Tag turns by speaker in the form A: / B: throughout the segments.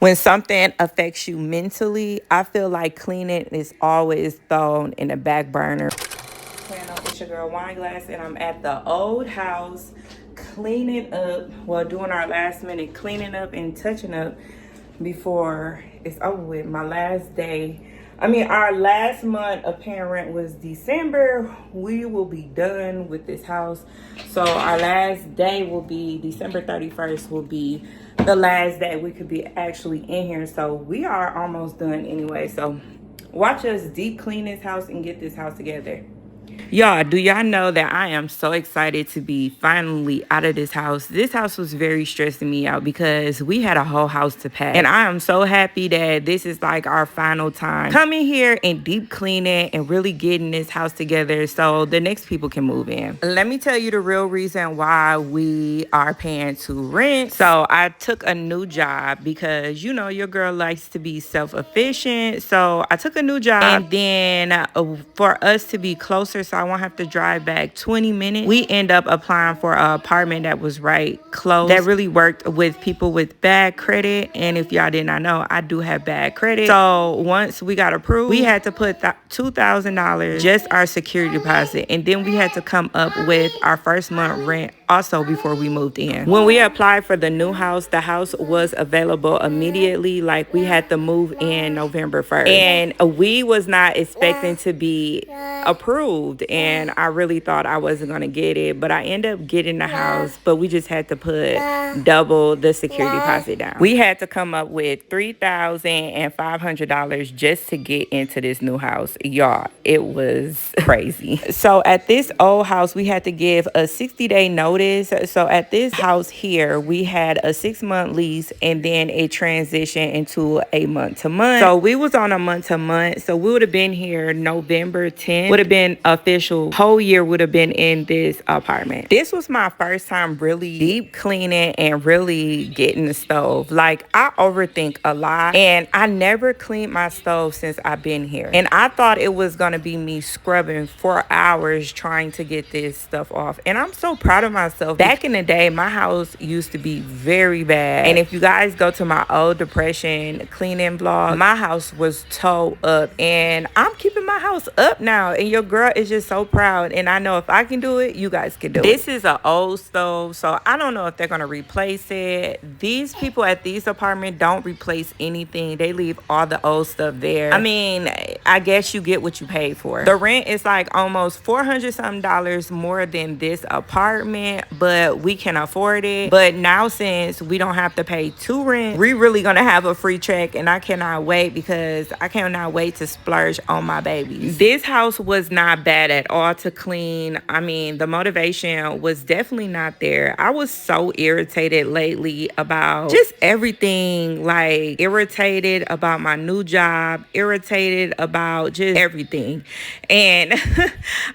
A: When something affects you mentally, I feel like cleaning is always thrown in the back burner. It's your girl Wineglass, and I'm at the old house cleaning up, well, doing our last minute cleaning up and touching up before it's over with. My last day, our last month of paying rent was December. We will be done with this house. So our last day will be December 31st, will be the last day we could be actually in here. So we are almost done anyway. So watch us deep clean this house and get this house together. Y'all, do y'all know that I am so excited to be finally out of this house? This house was very stressing me out because we had a whole house to pack. And I am so happy that this is like our final time coming here and deep cleaning and really getting this house together so the next people can move in. Let me tell you the real reason why we are paying to rent. So I took a new job because, you know, your girl likes to be self-efficient. So I took a new job, and then for us to be closer, so I won't have to drive back 20 minutes. We end up applying for an apartment that was right close. That really worked with people with bad credit. And if y'all did not know, I do have bad credit. So once we got approved, we had to put $2,000, just our security deposit. And then we had to come up with our first month rent also before we moved in. When we applied for the new house, the house was available immediately. Like, we had to move in November 1st. And we was not expecting to be approved, and I really thought I wasn't going to get it, but I ended up getting the house, but we just had to put double the security deposit down. We had to come up with $3,500 just to get into this new house. Y'all, it was crazy. So at this old house, we had to give a 60-day notice. So at this house here, we had a 6-month lease, and then it transitioned into a month-to-month. So we was on a month-to-month. So we would have been here November 10th, would have been official. Whole year would have been in this apartment. This was my first time really deep cleaning and really getting the stove. Like, I overthink a lot, and I never cleaned my stove since I've been here. And I thought it was gonna be me scrubbing for hours trying to get this stuff off. And I'm so proud of myself. Back in the day, my house used to be very bad. And if you guys go to my old depression cleaning vlog, my house was towed up, and I'm keeping my house up now. And your girl is just so proud. And I know if I can do it, you guys can do it. This is an old stove, so I don't know if they're gonna replace it. These people at these apartments don't replace anything. They leave all the old stuff there. I guess you get what you pay for. The rent is like almost $400 something more than this apartment, but we can afford it. But now, since we don't have to pay 2 rent, we really gonna have a free check, and I cannot wait, because I cannot wait to splurge on my babies. This house was not bad at all to clean. The motivation was definitely not there. I was so irritated lately about just everything, like irritated about my new job, irritated about just everything. And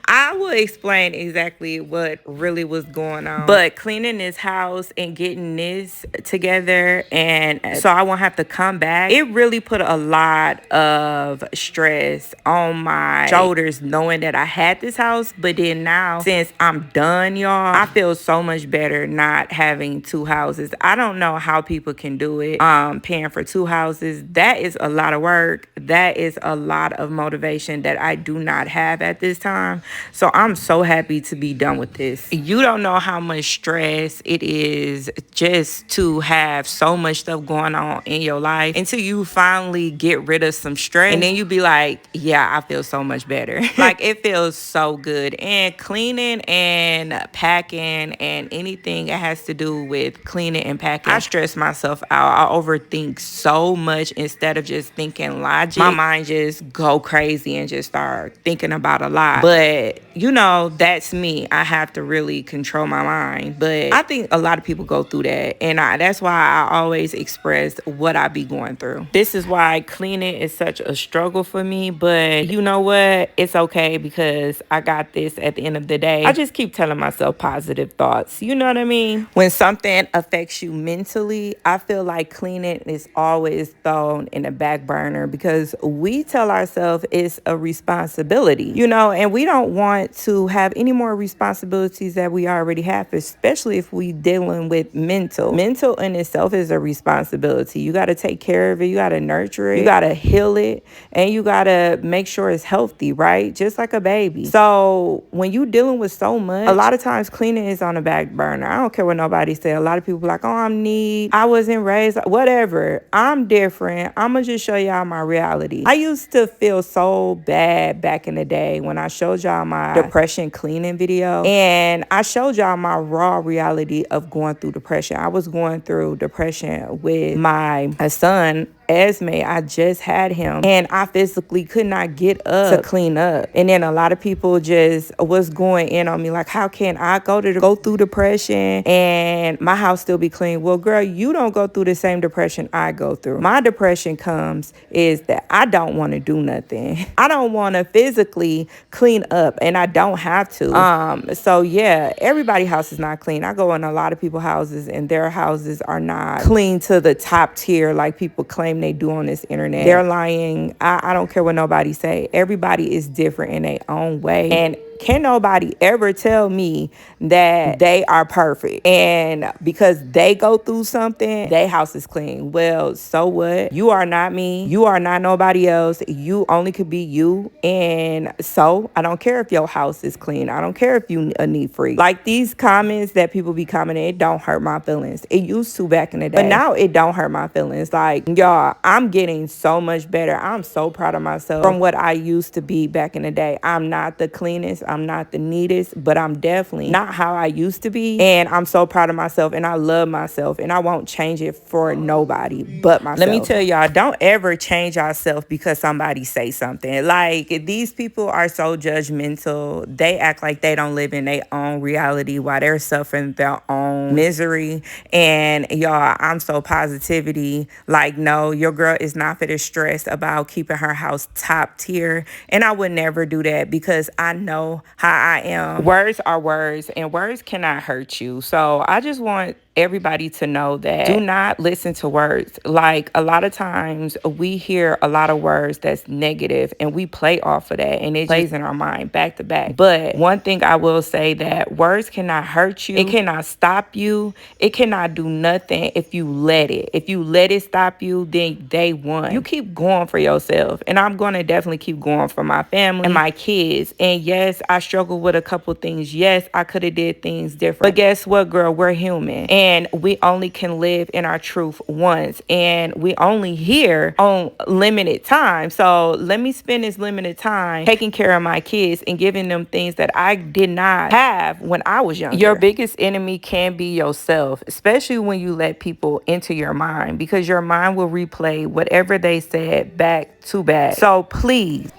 A: I will explain exactly what really was going on. But cleaning this house and getting this together, and so I won't have to come back, it really put a lot of stress on my shoulders, knowing that I had this house. But then now, since I'm done, y'all, I feel so much better not having 2 houses. I don't know how people can do it. Paying for 2 houses, that is a lot of work. That is a lot of motivation that I do not have at this time. So I'm so happy to be done with this. You don't know how much stress it is just to have so much stuff going on in your life until you finally get rid of some stress, and then you be like, yeah, I feel so much better. Like, it feels so good. And cleaning and packing and anything that has to do with cleaning and packing, I stress myself out. I overthink so much instead of just thinking logic. My mind just go crazy and just start thinking about a lot. But you know, that's me. I have to really control my mind. But I think a lot of people go through that, and that's why I always express what I be going through. This is why cleaning is such a struggle for me. But you know what? It's okay, because I got this at the end of the day. I just keep telling myself positive thoughts. You know what I mean? When something affects you mentally, I feel like cleaning is always thrown in the back burner, because we tell ourselves ourselves is a responsibility, you know, and we don't want to have any more responsibilities that we already have, especially if we dealing with mental. Mental in itself is a responsibility. You got to take care of it. You got to nurture it. You got to heal it, and you got to make sure it's healthy, right? Just like a baby. So when you dealing with so much, a lot of times cleaning is on the back burner. I don't care what nobody say. A lot of people like, oh, I'm neat. I wasn't raised, whatever. I'm different. I'm going to just show y'all my reality. I used to feel so bad back in the day when I showed y'all my depression cleaning video, and I showed y'all my raw reality of going through depression. I was going through depression with my son, Esme. I just had him, and I physically could not get up to clean up. And then a lot of people just was going in on me like, how can I go through depression and my house still be clean? Well, girl, you don't go through the same depression I go through. My depression comes is that I don't want to do nothing. I don't want to physically clean up, and I don't have to. So yeah, everybody's house is not clean. I go in a lot of people's houses, and their houses are not clean to the top tier like people claim they do on this internet. They're lying. I don't care what nobody say. Everybody is different in their own way, and can nobody ever tell me that they are perfect and because they go through something, their house is clean. Well, so what? You are not me. You are not nobody else. You only could be you. And so I don't care if your house is clean. I don't care if you a neat freak. Like these comments that people be commenting, it don't hurt my feelings. It used to back in the day, but now it don't hurt my feelings. Like, y'all, I'm getting so much better. I'm so proud of myself from what I used to be back in the day. I'm not the cleanest. I'm not the neatest, but I'm definitely not how I used to be. And I'm so proud of myself, and I love myself, and I won't change it for nobody but myself. Let me tell y'all, don't ever change yourself because somebody say something. Like, these people are so judgmental. They act like they don't live in their own reality while they're suffering their own misery. And y'all, I'm so positivity. Like, no, your girl is not for the stress about keeping her house top tier. And I would never do that because I know how I am. Words are words, and words cannot hurt you. So I just want everybody to know that do not listen to words. Like, a lot of times we hear a lot of words that's negative, and we play off of that, and it plays in our mind back to back. But one thing I will say, that words cannot hurt you. It cannot stop you. It cannot do nothing if you let it. If you let it stop you, then they won. You keep going for yourself, and I'm going to definitely keep going for my family and my kids. And yes, I struggle with a couple things. Yes, I could have did things different. But guess what, girl? We're human. And we only can live in our truth once. And we only here on limited time. So let me spend this limited time taking care of my kids and giving them things that I did not have when I was younger. Your biggest enemy can be yourself, especially when you let people into your mind, because your mind will replay whatever they said back to back. So please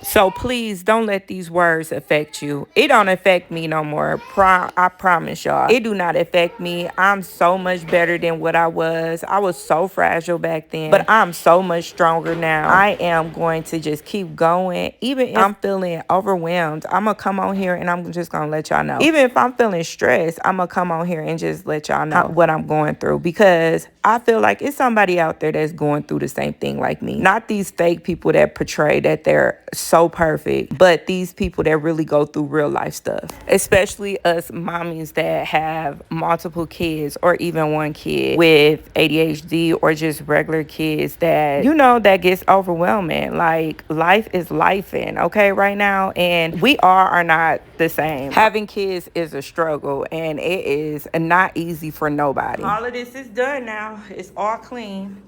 A: don't let these words affect you. It don't affect me no more. I promise y'all. It do not affect me. I'm so much better than what I was. I was so fragile back then, but I'm so much stronger now. I am going to just keep going. Even if I'm feeling overwhelmed, I'm going to come on here and I'm just going to let y'all know. Even if I'm feeling stressed, I'm going to come on here and just let y'all know what I'm going through, because I feel like it's somebody out there that's going through the same thing like me. Not these fake people that portray that they're so perfect, but these people that really go through real life stuff, especially us mommies that have multiple kids or even one kid with ADHD, or just regular kids that, you know, that gets overwhelming. Like, life is lifing, okay, right now, and we are not the same. Having kids is a struggle, and it is not easy for nobody. All of this is done now. It's all clean.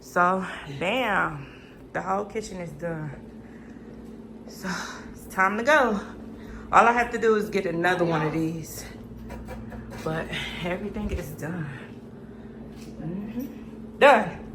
A: So, bam, the whole kitchen is done. So, it's time to go. All I have to do is get another one of these. But everything is done. Done.